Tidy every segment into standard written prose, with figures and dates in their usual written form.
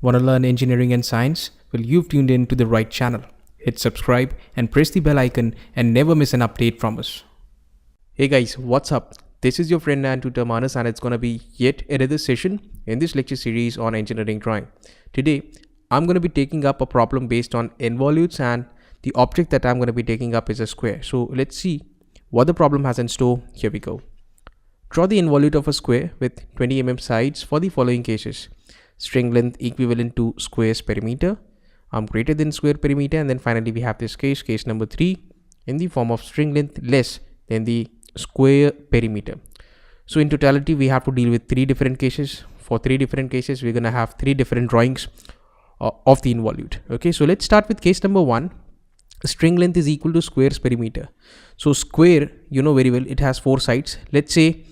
Want to learn engineering and science? Well, you've tuned in to the right channel. Hit subscribe and press the bell icon and never miss an update from us. Hey guys, what's up? This is your friend and tutor Manas, and it's going to be yet another session in this lecture series on engineering drawing. Today, I'm going to be taking up a problem based on involutes, and the object that I'm going to be taking up is a square. So let's see what the problem has in store. Here we go. Draw the involute of a square with 20 mm sides for the following cases. String length equivalent to square's perimeter, greater than square perimeter, and then finally we have this case number 3, in the form of string length less than the square perimeter. So in totality we have to deal with 3 different cases. For 3 different cases we're going to have 3 different drawings of the involute. Okay, so let's start with case number 1. String length is equal to square's perimeter. So square, you know very well, it has 4 sides. Let's say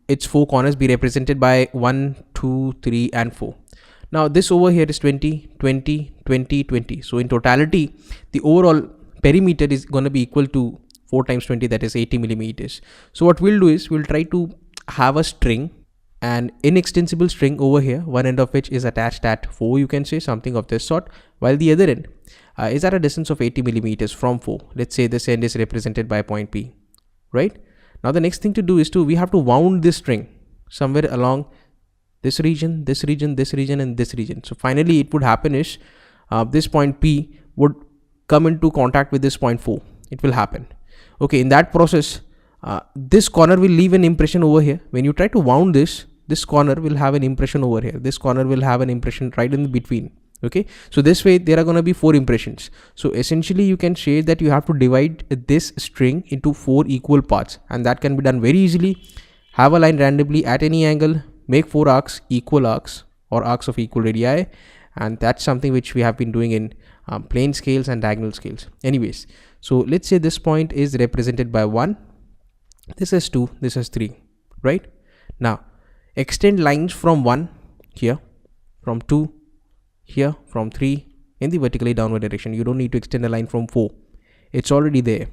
its 4 corners be represented by 1, 2, 3 and 4. Now this over here is 20, 20, 20, 20. So in totality the overall perimeter is going to be equal to 4 times 20, that is 80 millimeters. So what we'll do is we'll try to have a string, an inextensible string over here, one end of which is attached at 4, you can say something of this sort, while the other end is at a distance of 80 millimeters from 4. Let's say this end is represented by point P, right? Now the next thing to do is we have to wound this string somewhere along this region, this region, this region and this region. So finally it would happen is this point P would come into contact with this point 4. It will happen. Okay, in that process this corner will leave an impression over here. When you try to wound this corner will have an impression over here. This corner will have an impression right in between. Okay, so this way there are going to be 4 impressions. So essentially you can say that you have to divide this string into 4 equal parts, and that can be done very easily. Have a line randomly at any angle, make 4 arcs, equal arcs or arcs of equal radii, and that's something which we have been doing in plane scales and diagonal scales. Anyways, so let's say this point is represented by 1, this is 2, this is 3, right? Now extend lines from 1 here, from 2 here, from 3 in the vertically downward direction. You don't need to extend a line from 4, it's already there.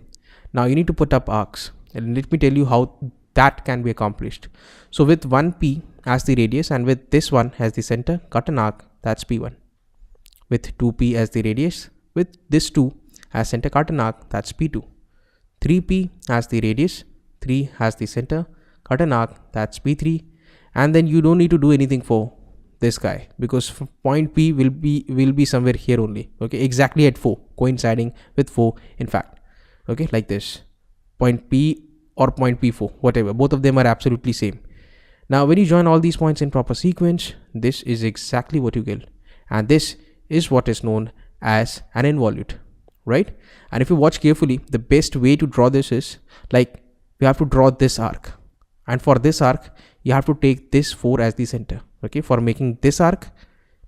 Now you need to put up arcs, and let me tell you how that can be accomplished. So with 1p as the radius and with this one as the center, cut an arc, that's p1. With 2p as the radius, with this 2 as center, cut an arc, that's p2. 3p as the radius, 3 as the center, cut an arc, that's p3. And then you don't need to do anything for this guy, because point P will be somewhere here only. Okay, exactly at 4, coinciding with 4 in fact. Okay, like this, point P or point P4, whatever, both of them are absolutely same. Now when you join all these points in proper sequence, this is exactly what you get, and this is what is known as an involute, right? And if you watch carefully, the best way to draw this is like we have to draw this arc, and for this arc you have to take this 4 as the center. Okay, for making this arc,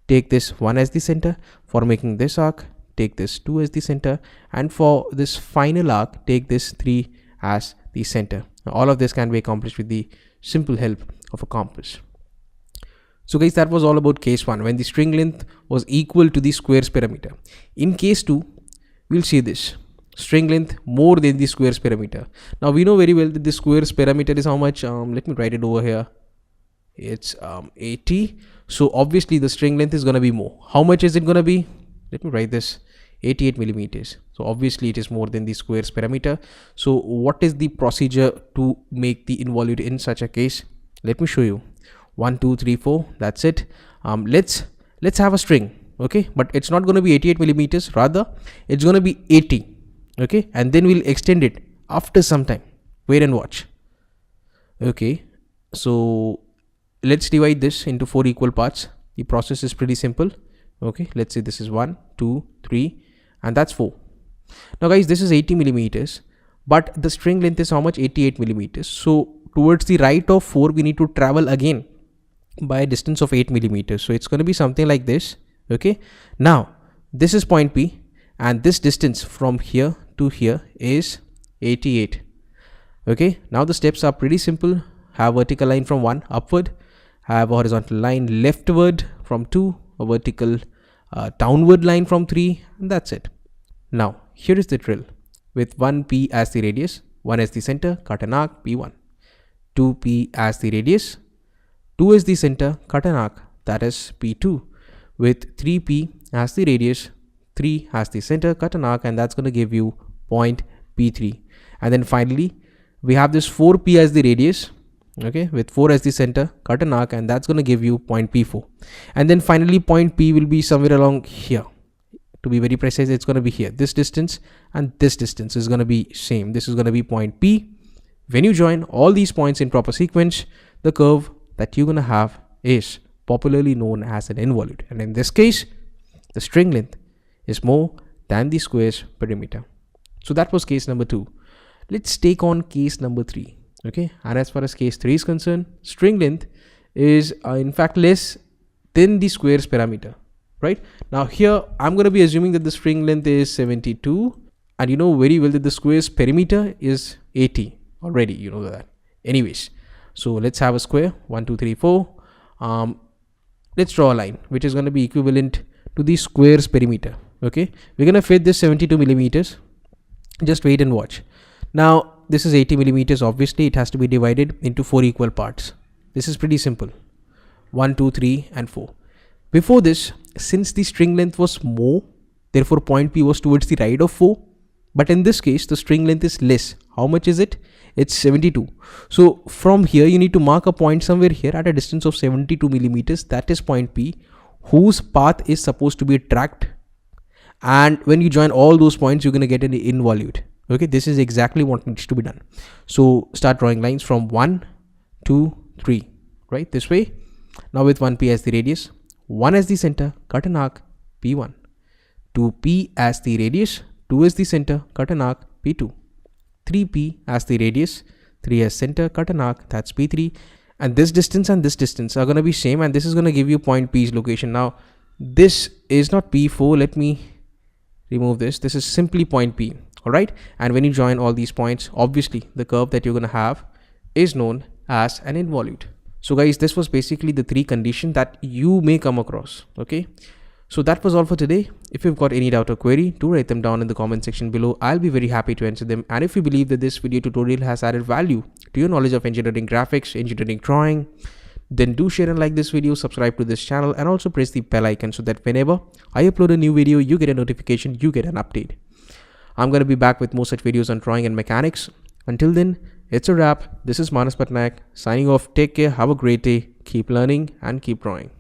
take this 1 as the center. For making this arc, take this 2 as the center, and for this final arc, take this 3 as the center. Now, all of this can be accomplished with the simple help of a compass. So guys, that was all about case 1, when the string length was equal to the square's perimeter. In case 2, we'll see this string length more than the square's perimeter. Now we know very well that the square's perimeter is how much? Let me write it over here. It's 80. So obviously the string length is going to be more. How much is it going to be? Let me write this, 88 millimeters. So obviously it is more than the square's perimeter. So what is the procedure to make the involute in such a case? Let me show you. 1, 2, 3, 4, that's it. Let's have a string. Okay, but it's not going to be 88 millimeters, rather it's going to be 80. Okay, and then we'll extend it after some time. Wait and watch. Okay, so let's divide this into 4 equal parts. The process is pretty simple. Okay, let's say this is 1, 2, 3 and that's 4. Now guys, this is 80 millimeters, but the string length is how much? 88 millimeters. So towards the right of 4 we need to travel again by a distance of 8 millimeters. So it's going to be something like this. Okay, now this is point P, and this distance from here to here is 88. Okay, now the steps are pretty simple. Have vertical line from 1 upward, have a horizontal line leftward from 2, a vertical downward line from 3, and that's it. Now here is the drill. With 1p as the radius, 1 as the center, cut an arc, p1. 2p as the radius, 2 is the center, cut an arc, that is p2. with 3p as the radius, 3 as the center, cut an arc, and that's going to give you point P3. And then finally, we have this 4p as the radius, okay, with 4 as the center, cut an arc, and that's going to give you point P4. And then finally, point P will be somewhere along here. To be very precise, it's going to be here. This distance and this distance is going to be same. This is going to be point P. When you join all these points in proper sequence, the curve that you're going to have is popularly known as an involute. And in this case, the string length is more than the square's perimeter. So that was case number 2. Let's take on case number 3. Okay, and as far as case 3 is concerned, string length is in fact less than the square's parameter. Right now here I'm going to be assuming that the string length is 72, and you know very well that the square's perimeter is 80 already, you know that. Anyways, so let's have a square 1 2 3 4. Let's draw a line which is going to be equivalent to the square's perimeter. Okay, we're going to fit this 72 millimeters. Just wait and watch. Now this is 80 millimeters. Obviously it has to be divided into 4 equal parts. This is pretty simple. 1 2 3 and 4. Before this, since the string length was more, therefore point P was towards the right of 4. But in this case, the string length is less. How much is it? It's 72. So from here, you need to mark a point somewhere here at a distance of 72 millimeters. That is point P, whose path is supposed to be tracked. And when you join all those points, you're going to get an involute. Okay, this is exactly what needs to be done. So start drawing lines from 1, 2, 3, right? This way. Now with 1p as the radius, 1 as the center, cut an arc, P1. 2p as the radius, 2 as the center, cut an arc, P2. 3p as the radius, 3 as center, cut an arc, that's P3. And this distance are going to be same, and this is going to give you point P's location. Now this is not P4. Let me remove this. This is simply point P. All right. And when you join all these points, obviously the curve that you're going to have is known as an involute. So guys, this was basically the 3 conditions that you may come across. Okay. So that was all for today. If you've got any doubt or query, do write them down in the comment section below. I'll be very happy to answer them. And if you believe that this video tutorial has added value to your knowledge of engineering graphics, engineering drawing, then do share and like this video, subscribe to this channel, and also press the bell icon so that whenever I upload a new video, you get a notification, you get an update. I'm going to be back with more such videos on drawing and mechanics. Until then, it's a wrap. This is Manas Patnaik signing off. Take care. Have a great day. Keep learning and keep drawing.